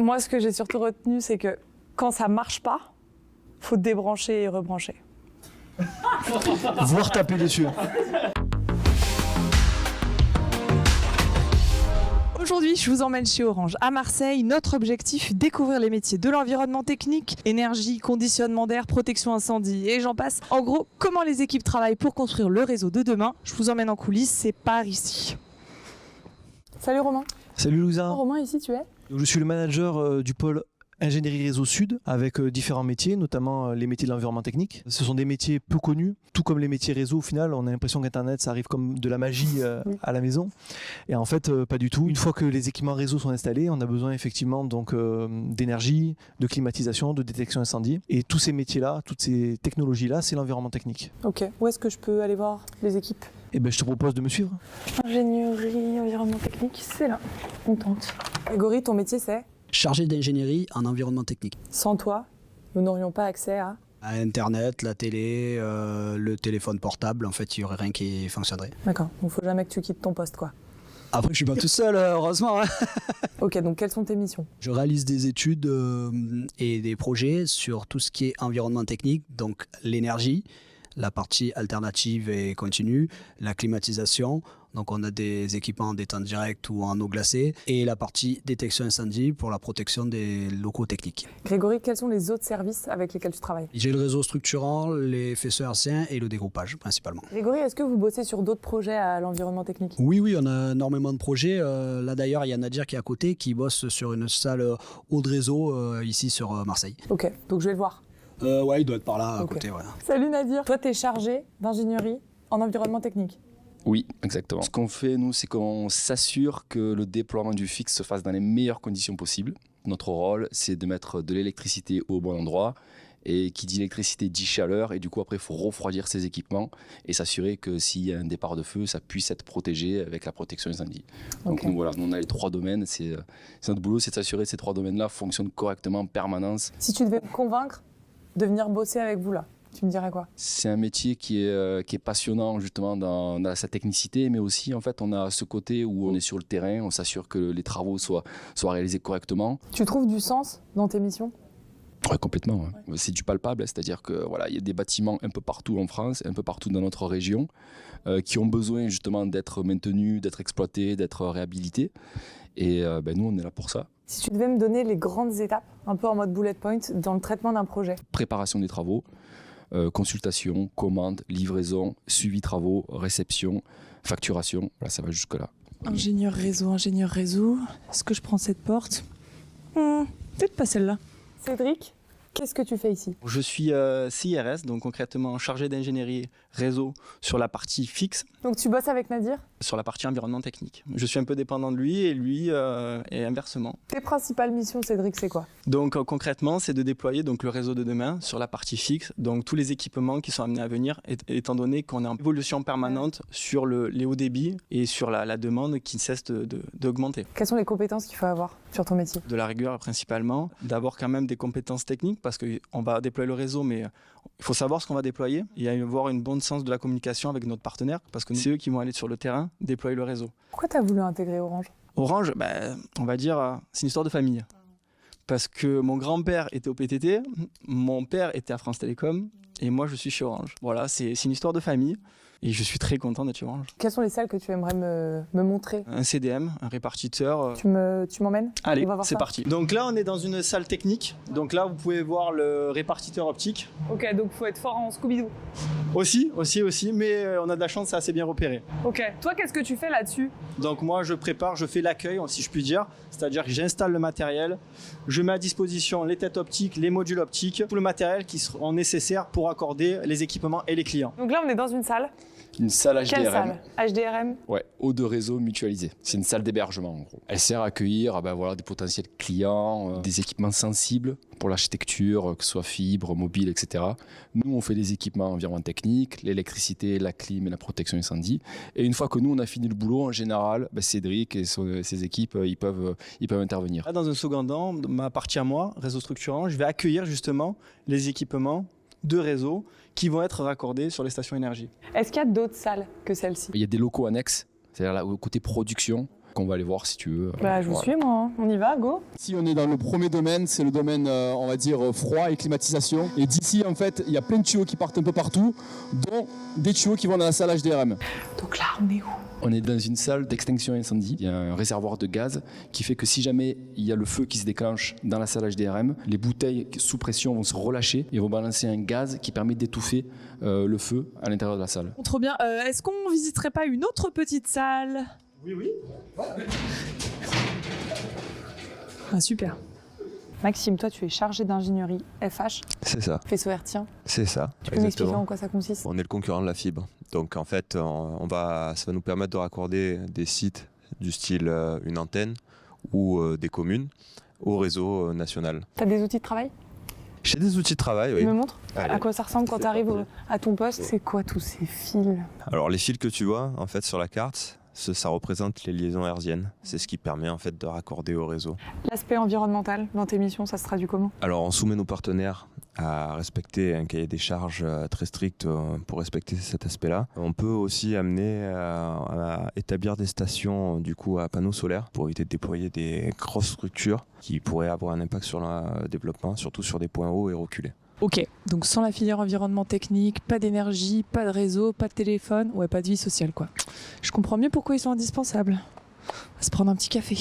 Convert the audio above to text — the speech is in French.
Moi, ce que j'ai surtout retenu, c'est que quand ça marche pas, faut débrancher et rebrancher. Voire taper dessus. Aujourd'hui, je vous emmène chez Orange, à Marseille. Notre objectif, découvrir les métiers de l'environnement technique, énergie, conditionnement d'air, protection incendie et j'en passe. En gros, comment les équipes travaillent pour construire le réseau de demain. Je vous emmène en coulisses, c'est par ici. Salut Romain. Salut Louisa. Romain, ici tu es ? Je suis le manager du pôle Ingénierie Réseau Sud avec différents métiers, notamment les métiers de l'environnement technique. Ce sont des métiers peu connus, tout comme les métiers réseau au final. On a l'impression qu'Internet, ça arrive comme de la magie à la maison. Et en fait, pas du tout. Une fois que les équipements réseau sont installés, on a besoin effectivement donc d'énergie, de climatisation, de détection incendie. Et tous ces métiers-là, toutes ces technologies-là, c'est l'environnement technique. Ok, où est-ce que je peux aller voir les équipes ? Eh ben, je te propose de me suivre. Ingénierie, environnement technique, c'est là. On tente. Grégory, ton métier c'est ? Chargé d'ingénierie en environnement technique. Sans toi, nous n'aurions pas accès à Internet, la télé, le téléphone portable, en fait, il n'y aurait rien qui fonctionnerait. D'accord, donc faut jamais que tu quittes ton poste quoi. Après, je suis pas tout seul, heureusement. Ok, donc quelles sont tes missions ? Je réalise des études et des projets sur tout ce qui est environnement technique, donc l'énergie, la partie alternative et continue, la climatisation. Donc on a des équipements en détente directe ou en eau glacée et la partie détection incendie pour la protection des locaux techniques. Grégory, quels sont les autres services avec lesquels tu travailles ? J'ai le réseau structurant, les faisceaux hertziens et le dégroupage principalement. Grégory, est-ce que vous bossez sur d'autres projets à l'environnement technique ? Oui, on a énormément de projets. Là d'ailleurs, il y a Nadir qui est à côté, qui bosse sur une salle haut de réseau ici sur Marseille. Ok, donc je vais le voir. Ouais, il doit être par là à côté. Ouais. Salut Nadir. Toi, tu es chargé d'ingénierie en environnement technique. Oui, exactement. Ce qu'on fait, nous, c'est qu'on s'assure que le déploiement du fixe se fasse dans les meilleures conditions possibles. Notre rôle, c'est de mettre de l'électricité au bon endroit. Et qui dit électricité dit chaleur. Et du coup, après, il faut refroidir ces équipements et s'assurer que s'il y a un départ de feu, ça puisse être protégé avec la protection incendie. Donc, nous, voilà, on a les 3 domaines. C'est notre boulot, c'est de s'assurer que ces 3 domaines-là fonctionnent correctement en permanence. Si tu devais me convaincre de venir bosser avec vous là, tu me dirais quoi ? C'est un métier qui est passionnant justement dans sa technicité, mais aussi en fait on a ce côté où on est sur le terrain, on s'assure que les travaux soient réalisés correctement. Tu trouves du sens dans tes missions ? Ouais, complètement. Ouais. C'est du palpable, c'est-à-dire que voilà, il y a des bâtiments un peu partout en France, un peu partout dans notre région, qui ont besoin justement d'être maintenus, d'être exploités, d'être réhabilités. Et nous, on est là pour ça. Si tu devais me donner les grandes étapes, un peu en mode bullet point, dans le traitement d'un projet. Préparation des travaux. Consultation, commande, livraison, suivi travaux, réception, facturation, voilà, ça va jusque là. Ingénieur réseau, est-ce que je prends cette porte ? Peut-être pas celle-là. Cédric, qu'est-ce que tu fais ici ? Je suis CIRS, donc concrètement chargé d'ingénierie réseau sur la partie fixe. Donc tu bosses avec Nadir ? Sur la partie environnement technique. Je suis un peu dépendant de lui et inversement. Tes principales missions, Cédric, c'est quoi ? Donc concrètement, c'est de déployer donc, le réseau de demain sur la partie fixe, donc tous les équipements qui sont amenés à venir, étant donné qu'on est en évolution permanente sur les hauts débits et sur la demande qui ne cesse d'augmenter. Quelles sont les compétences qu'il faut avoir sur ton métier ? De la rigueur principalement, d'avoir quand même des compétences techniques parce qu'on va déployer le réseau, mais il faut savoir ce qu'on va déployer et avoir une bonne sens de la communication avec notre partenaire parce que c'est eux qui vont aller sur le terrain déployer le réseau. Pourquoi tu as voulu intégrer Orange ? Orange, on va dire, c'est une histoire de famille. Parce que mon grand-père était au PTT, mon père était à France Télécom et moi je suis chez Orange. Voilà, c'est une histoire de famille et je suis très content d'être chez Orange. Quelles sont les salles que tu aimerais me montrer ? Un CDM, un répartiteur. Tu m'emmènes ? Allez, c'est parti. Donc là, on est dans une salle technique. Donc là, vous pouvez voir le répartiteur optique. Ok, donc faut être fort en Scooby-Doo. Aussi, mais on a de la chance, c'est assez bien repéré. Ok, toi qu'est-ce que tu fais là-dessus ? Donc moi, je fais l'accueil, si je puis dire. C'est-à-dire que j'installe le matériel, je mets à disposition les têtes optiques, les modules optiques, tout le matériel qui seront nécessaires pour accorder les équipements et les clients. Donc là, on est dans une salle. Une salle HDRM. Quelle salle ? HDRM ? Ouais, haut de réseau mutualisé. C'est une salle d'hébergement en gros. Elle sert à accueillir des potentiels clients, des équipements sensibles pour l'architecture, que ce soit fibre, mobile, etc. Nous, on fait des équipements environnement technique, l'électricité, la clim et la protection incendie. Et une fois que nous, on a fini le boulot, en général, Cédric et ses équipes, ils peuvent intervenir. Là, dans un second temps, ma partie à moi, réseau structurant, je vais accueillir justement les équipements de réseau qui vont être raccordés sur les stations énergie. Est-ce qu'il y a d'autres salles que celle-ci ? Il y a des locaux annexes, c'est-à-dire là, au côté production. qu'on va aller voir si tu veux. Bah, je vous suis, moi. Hein. On y va, go. Si on est dans le premier domaine, c'est le domaine, on va dire, froid et climatisation. Et d'ici, en fait, il y a plein de tuyaux qui partent un peu partout, dont des tuyaux qui vont dans la salle HDRM. Donc là, on est où? On est dans une salle d'extinction incendie. Il y a un réservoir de gaz qui fait que si jamais il y a le feu qui se déclenche dans la salle HDRM, les bouteilles sous pression vont se relâcher et vont balancer un gaz qui permet d'étouffer le feu à l'intérieur de la salle. Trop bien. Est-ce qu'on visiterait pas une autre petite salle? Oui. Ah, super. Maxime, toi, tu es chargé d'ingénierie FH, C'est ça, faisceau hertzien. c'est ça. Tu peux m'expliquer en quoi ça consiste? On est le concurrent de la fibre. Donc en fait, ça va nous permettre de raccorder des sites du style une antenne ou des communes au réseau national. T'as des outils de travail? J'ai des outils de travail, Tu oui. me montres Allez. à quoi ça ressemble quand tu arrives à ton poste? C'est quoi tous ces fils? Alors les fils que tu vois en fait sur la carte, ça représente les liaisons hertziennes. C'est ce qui permet en fait de raccorder au réseau. L'aspect environnemental dans tes missions, ça se traduit comment? Alors on soumet nos partenaires à respecter un cahier des charges très strict pour respecter cet aspect-là. On peut aussi amener à établir des stations du coup à panneaux solaires pour éviter de déployer des grosses structures qui pourraient avoir un impact sur le développement, surtout sur des points hauts et reculés. Ok, donc sans la filière environnement technique, pas d'énergie, pas de réseau, pas de téléphone, ouais, pas de vie sociale quoi. Je comprends mieux pourquoi ils sont indispensables. On va se prendre un petit café.